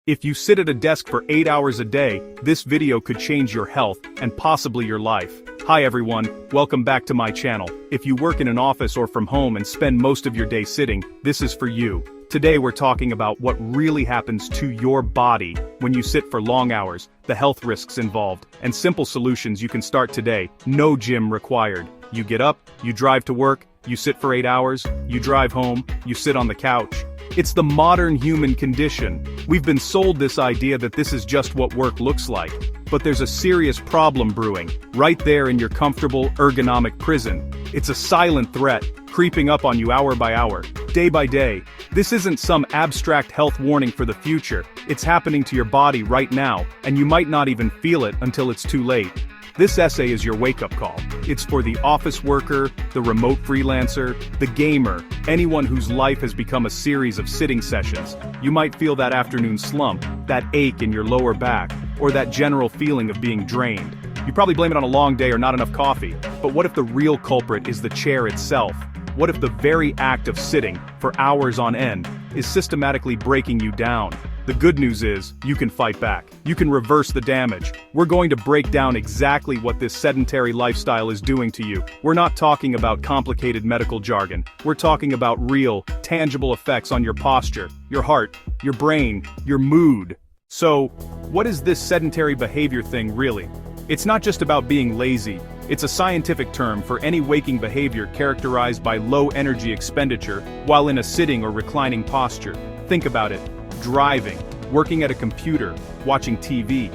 If you sit at a desk for 8 hours a day, this video could change your health and possibly your life. Hi everyone, welcome back to my channel. If you work in an office or from home and spend most of your day sitting, this is for you. Today we're talking about what really happens to your body when you sit for long hours, the health risks involved, and simple solutions you can start today. No gym required. You get up, you drive to work, you sit for 8 hours, you drive home, you sit on the couch. It's the modern human condition. We've been sold this idea that this is just what work looks like. But there's a serious problem brewing, right there in your comfortable, ergonomic prison. It's a silent threat, creeping up on you hour by hour, day by day. This isn't some abstract health warning for the future. It's happening to your body right now, and you might not even feel it until it's too late. This essay is your wake-up call. It's for the office worker, the remote freelancer, the gamer, anyone whose life has become a series of sitting sessions. You might feel that afternoon slump, that ache in your lower back, or that general feeling of being drained. You probably blame it on a long day or not enough coffee. But what if the real culprit is the chair itself? What if the very act of sitting, for hours on end, is systematically breaking you down? The good news is, you can fight back. You can reverse the damage. We're going to break down exactly what this sedentary lifestyle is doing to you. We're not talking about complicated medical jargon. We're talking about real, tangible effects on your posture, your heart, your brain, your mood. So, what is this sedentary behavior thing really? It's not just about being lazy. It's a scientific term for any waking behavior characterized by low energy expenditure while in a sitting or reclining posture. Think about it. Driving, working at a computer, watching TV.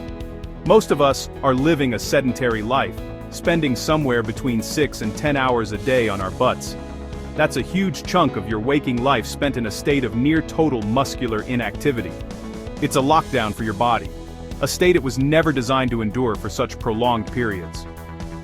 Most of us are living a sedentary life, spending somewhere between 6 and 10 hours a day on our butts. That's a huge chunk of your waking life spent in a state of near total muscular inactivity. It's a lockdown for your body, a state it was never designed to endure for such prolonged periods.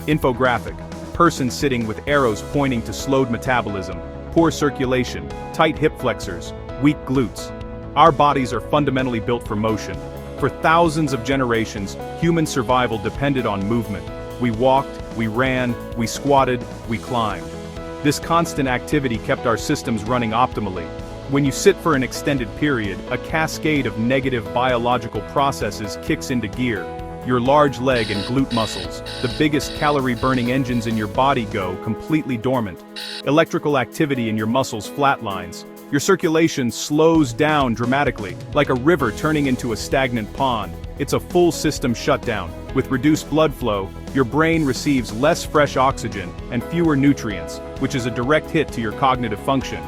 Infographic: person sitting with arrows pointing to slowed metabolism, poor circulation, tight hip flexors, weak glutes. Our bodies are fundamentally built for motion. For thousands of generations, human survival depended on movement. We walked, we ran, we squatted, we climbed. This constant activity kept our systems running optimally. When you sit for an extended period, a cascade of negative biological processes kicks into gear. Your large leg and glute muscles, the biggest calorie-burning engines in your body, go completely dormant. Electrical activity in your muscles flatlines. Your circulation slows down dramatically, like a river turning into a stagnant pond. It's a full system shutdown. With reduced blood flow, your brain receives less fresh oxygen and fewer nutrients, which is a direct hit to your cognitive function.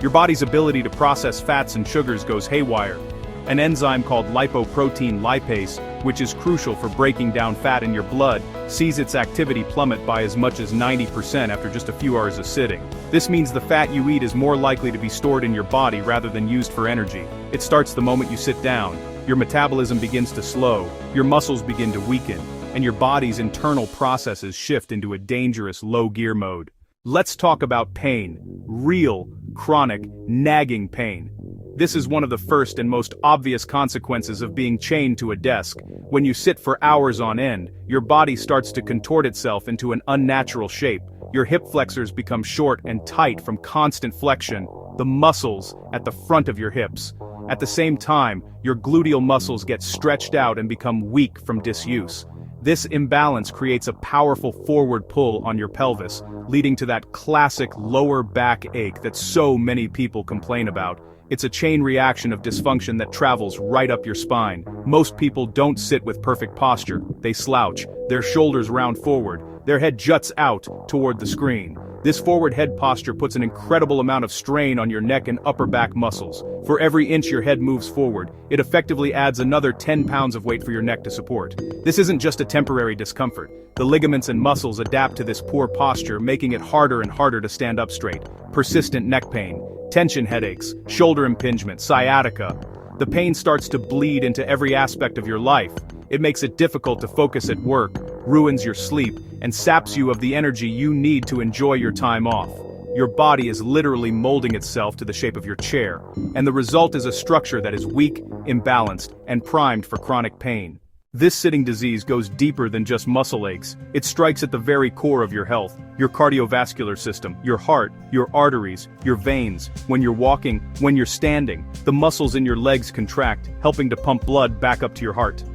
Your body's ability to process fats and sugars goes haywire. An enzyme called lipoprotein lipase, which is crucial for breaking down fat in your blood, sees its activity plummet by as much as 90% after just a few hours of sitting. This means the fat you eat is more likely to be stored in your body rather than used for energy. It starts the moment you sit down. Your metabolism begins to slow, your muscles begin to weaken, and your body's internal processes shift into a dangerous low-gear mode. Let's talk about pain. Real, chronic, nagging pain. This is one of the first and most obvious consequences of being chained to a desk. When you sit for hours on end, your body starts to contort itself into an unnatural shape. Your hip flexors become short and tight from constant flexion, the muscles at the front of your hips. At the same time, your gluteal muscles get stretched out and become weak from disuse. This imbalance creates a powerful forward pull on your pelvis, leading to that classic lower back ache that so many people complain about. It's a chain reaction of dysfunction that travels right up your spine. Most people don't sit with perfect posture. They slouch, their shoulders round forward, their head juts out toward the screen. This forward head posture puts an incredible amount of strain on your neck and upper back muscles. For every inch your head moves forward, it effectively adds another 10 pounds of weight for your neck to support. This isn't just a temporary discomfort. The ligaments and muscles adapt to this poor posture, making it harder and harder to stand up straight. Persistent neck pain, tension headaches, shoulder impingement, sciatica. The pain starts to bleed into every aspect of your life. It makes it difficult to focus at work, ruins your sleep, and saps you of the energy you need to enjoy your time off. Your body is literally molding itself to the shape of your chair, and the result is a structure that is weak, imbalanced, and primed for chronic pain. This sitting disease goes deeper than just muscle aches. It strikes at the very core of your health, your cardiovascular system, your heart, your arteries, your veins. When you're walking, when you're standing, the muscles in your legs contract, helping to pump blood back up to your heart.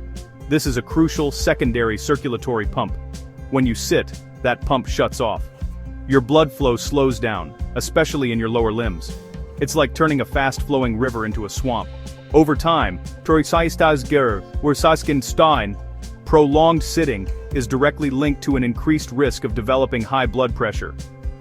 This is a crucial secondary circulatory pump. When you sit, that pump shuts off. Your blood flow slows down, especially in your lower limbs. It's like turning a fast-flowing river into a swamp. Over time, prolonged sitting is directly linked to an increased risk of developing high blood pressure.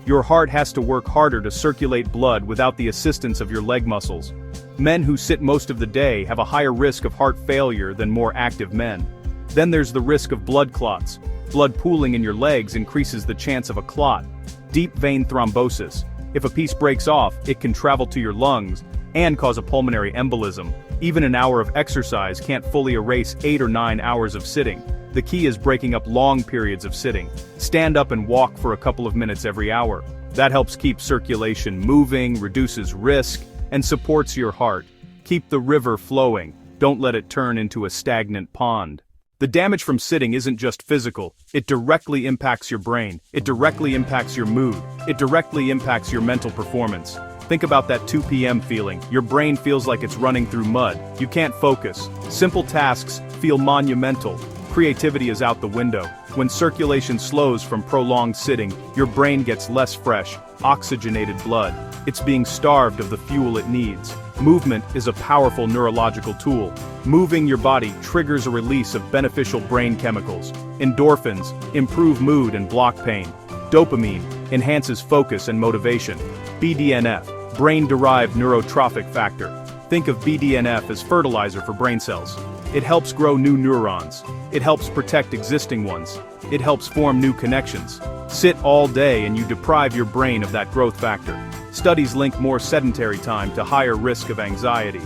Your heart has to work harder to circulate blood without the assistance of your leg muscles. Men who sit most of the day have a higher risk of heart failure than more active men. Then there's the risk of blood clots. Blood pooling in your legs increases the chance of a clot. Deep vein thrombosis. If a piece breaks off, it can travel to your lungs and cause a pulmonary embolism. Even an hour of exercise can't fully erase 8 or 9 hours of sitting. The key is breaking up long periods of sitting. Stand up and walk for a couple of minutes every hour. That helps keep circulation moving, reduces risk, and supports your heart. Keep the river flowing. Don't let it turn into a stagnant pond. The damage from sitting isn't just physical. It directly impacts your brain. It directly impacts your mood. It directly impacts your mental performance. Think about that 2 p.m. feeling. Your brain feels like it's running through mud. You can't focus. Simple tasks feel monumental. Creativity is out the window. When circulation slows from prolonged sitting, your brain gets less fresh, oxygenated blood. It's being starved of the fuel it needs. Movement is a powerful neurological tool. Moving your body triggers a release of beneficial brain chemicals. Endorphins improve mood and block pain. Dopamine enhances focus and motivation. BDNF, brain-derived neurotrophic factor. Think of BDNF as fertilizer for brain cells. It helps grow new neurons. It helps protect existing ones. It helps form new connections. Sit all day and you deprive your brain of that growth factor. Studies link more sedentary time to higher risk of anxiety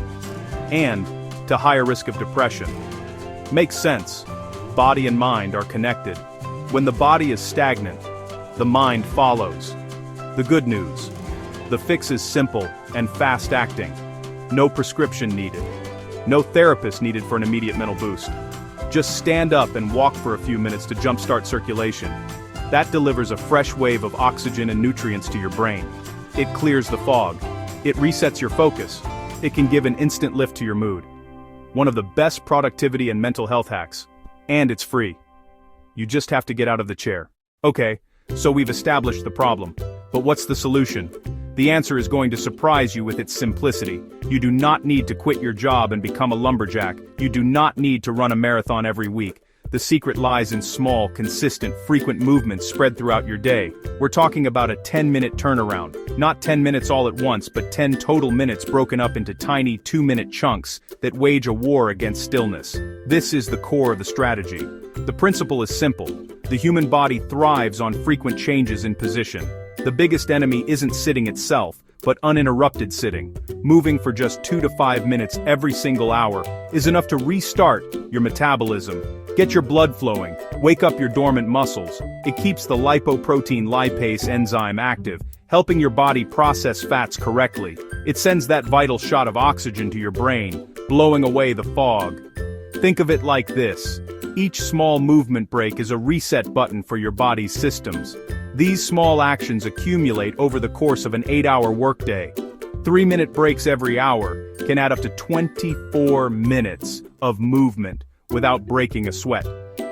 and to higher risk of depression. Makes sense. Body and mind are connected. When the body is stagnant, the mind follows. The good news. The fix is simple and fast-acting. No prescription needed. No therapist needed for an immediate mental boost. Just stand up and walk for a few minutes to jumpstart circulation. That delivers a fresh wave of oxygen and nutrients to your brain. It clears the fog. It resets your focus. It can give an instant lift to your mood. One of the best productivity and mental health hacks. And it's free. You just have to get out of the chair. Okay, so we've established the problem. But what's the solution? The answer is going to surprise you with its simplicity. You do not need to quit your job and become a lumberjack. You do not need to run a marathon every week. The secret lies in small, consistent, frequent movements spread throughout your day. We're talking about a 10-minute turnaround. Not 10 minutes all at once, but 10 total minutes broken up into tiny 2-minute chunks that wage a war against stillness. This is the core of the strategy. The principle is simple. The human body thrives on frequent changes in position. The biggest enemy isn't sitting itself, but uninterrupted sitting. Moving for just 2 to 5 minutes every single hour is enough to restart your metabolism. Get your blood flowing, wake up your dormant muscles. It keeps the lipoprotein lipase enzyme active, helping your body process fats correctly. It sends that vital shot of oxygen to your brain, blowing away the fog. Think of it like this. Each small movement break is a reset button for your body's systems. These small actions accumulate over the course of an 8-hour workday. 3-minute breaks every hour can add up to 24 minutes of movement without breaking a sweat.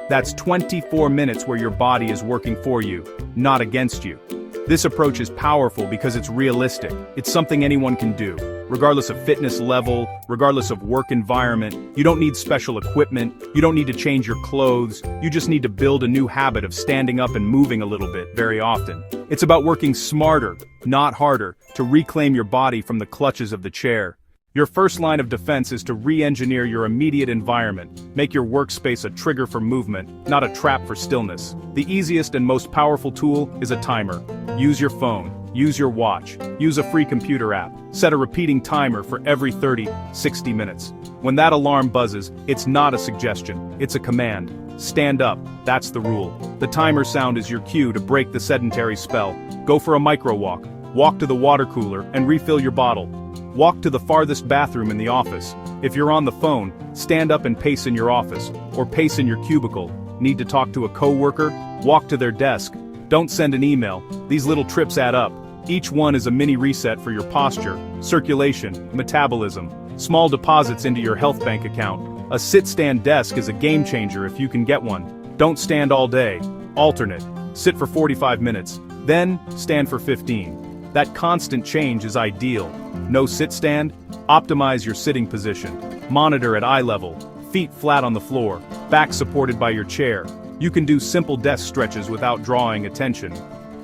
That's 24 minutes where your body is working for you, not against you. This approach is powerful because it's realistic. It's something anyone can do, regardless of fitness level, regardless of work environment. You don't need special equipment. You don't need to change your clothes. You just need to build a new habit of standing up and moving a little bit very often. It's about working smarter, not harder, to reclaim your body from the clutches of the chair. Your first line of defense is to re-engineer your immediate environment. Make your workspace a trigger for movement, not a trap for stillness. The easiest and most powerful tool is a timer. Use your phone, use your watch, use a free computer app. Set a repeating timer for every 30, 60 minutes. When that alarm buzzes, it's not a suggestion, it's a command. Stand up, that's the rule. The timer sound is your cue to break the sedentary spell. Go for a micro walk to the water cooler and refill your bottle. Walk to the farthest bathroom in the office. If you're on the phone, stand up and pace in your office, or pace in your cubicle. Need to talk to a coworker? Walk to their desk. Don't send an email. These little trips add up. Each one is a mini reset for your posture, circulation, metabolism, small deposits into your health bank account. A sit-stand desk is a game changer if you can get one. Don't stand all day. Alternate. Sit for 45 minutes. Then, stand for 15. That constant change is ideal. No sit-stand? Optimize your sitting position. Monitor at eye level. Feet flat on the floor. Back supported by your chair. You can do simple desk stretches without drawing attention.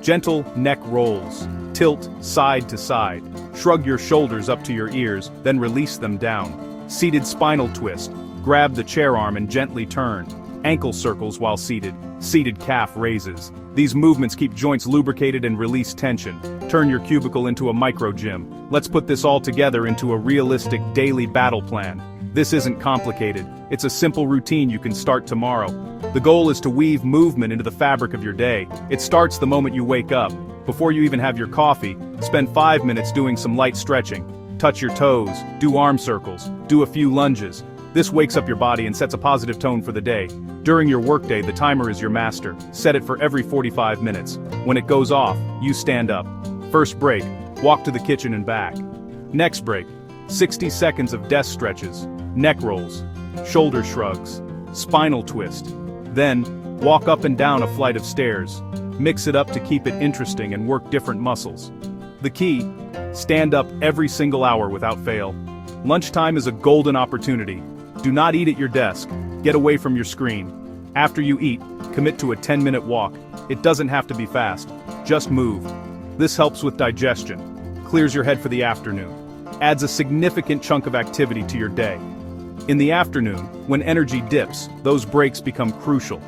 Gentle neck rolls. Tilt side to side. Shrug your shoulders up to your ears, then release them down. Seated spinal twist. Grab the chair arm and gently turn. Ankle circles while seated. Seated calf raises. These movements keep joints lubricated and release tension. Turn your cubicle into a micro gym. Let's put this all together into a realistic daily battle plan. This isn't complicated. It's a simple routine you can start tomorrow. The goal is to weave movement into the fabric of your day. It starts the moment you wake up. Before you even have your coffee, spend 5 minutes doing some light stretching. Touch your toes, do arm circles, do a few lunges. This wakes up your body and sets a positive tone for the day. During your workday, the timer is your master. Set it for every 45 minutes. When it goes off, you stand up. First break, walk to the kitchen and back. Next break, 60 seconds of desk stretches, neck rolls, shoulder shrugs, spinal twist. Then, walk up and down a flight of stairs. Mix it up to keep it interesting and work different muscles. The key, stand up every single hour without fail. Lunchtime is a golden opportunity. Do not eat at your desk. Get away from your screen. After you eat, commit to a 10-minute walk. It doesn't have to be fast. Just move. This helps with digestion. Clears your head for the afternoon. Adds a significant chunk of activity to your day. In the afternoon, when energy dips, those breaks become crucial.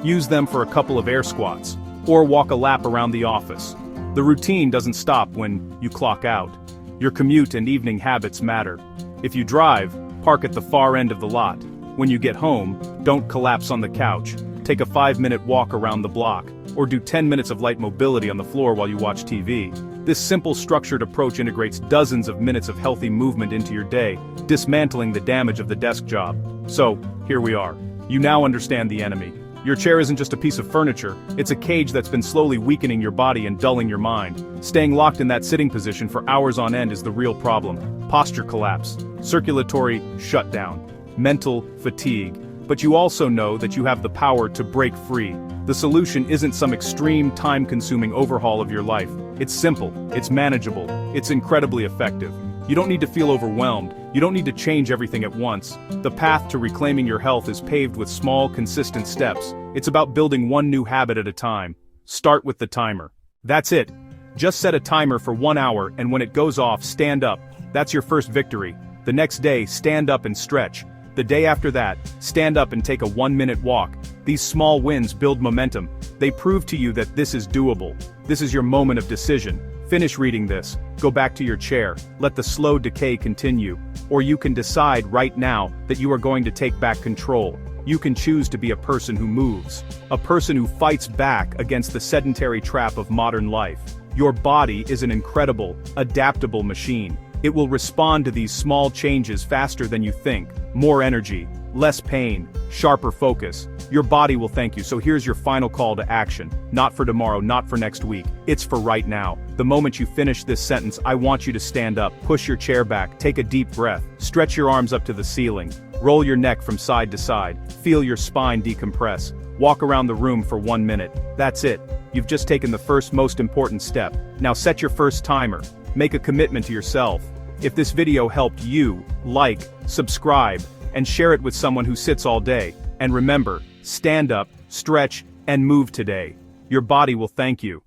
Use them for a couple of air squats, or walk a lap around the office. The routine doesn't stop when you clock out. Your commute and evening habits matter. If you drive, park at the far end of the lot. When you get home, don't collapse on the couch. Take a 5-minute walk around the block, or do 10 minutes of light mobility on the floor while you watch TV. This simple structured approach integrates dozens of minutes of healthy movement into your day, dismantling the damage of the desk job. So, here we are. You now understand the enemy. Your chair isn't just a piece of furniture, it's a cage that's been slowly weakening your body and dulling your mind. Staying locked in that sitting position for hours on end is the real problem. Posture collapse, circulatory shutdown, mental fatigue. But you also know that you have the power to break free. The solution isn't some extreme, time-consuming overhaul of your life. It's simple, it's manageable, it's incredibly effective. You don't need to feel overwhelmed, you don't need to change everything at once. The path to reclaiming your health is paved with small, consistent steps. It's about building one new habit at a time. Start with the timer. That's it. Just set a timer for 1 hour, and when it goes off, stand up. That's your first victory. The next day, stand up and stretch. The day after that, stand up and take a 1-minute walk. These small wins build momentum. They prove to you that this is doable. This is your moment of decision. Finish reading this, go back to your chair, let the slow decay continue. Or you can decide right now that you are going to take back control. You can choose to be a person who moves. A person who fights back against the sedentary trap of modern life. Your body is an incredible, adaptable machine. It will respond to these small changes faster than you think. More energy, less pain, sharper focus. Your body will thank you. So here's your final call to action. Not for tomorrow, not for next week. It's for right now. The moment you finish this sentence, I want you to stand up, push your chair back, take a deep breath, stretch your arms up to the ceiling, roll your neck from side to side, feel your spine decompress, walk around the room for 1 minute. That's it. You've just taken the first most important step. Now set your first timer. Make a commitment to yourself. If this video helped you, like, subscribe, and share it with someone who sits all day. And remember, stand up, stretch, and move today. Your body will thank you.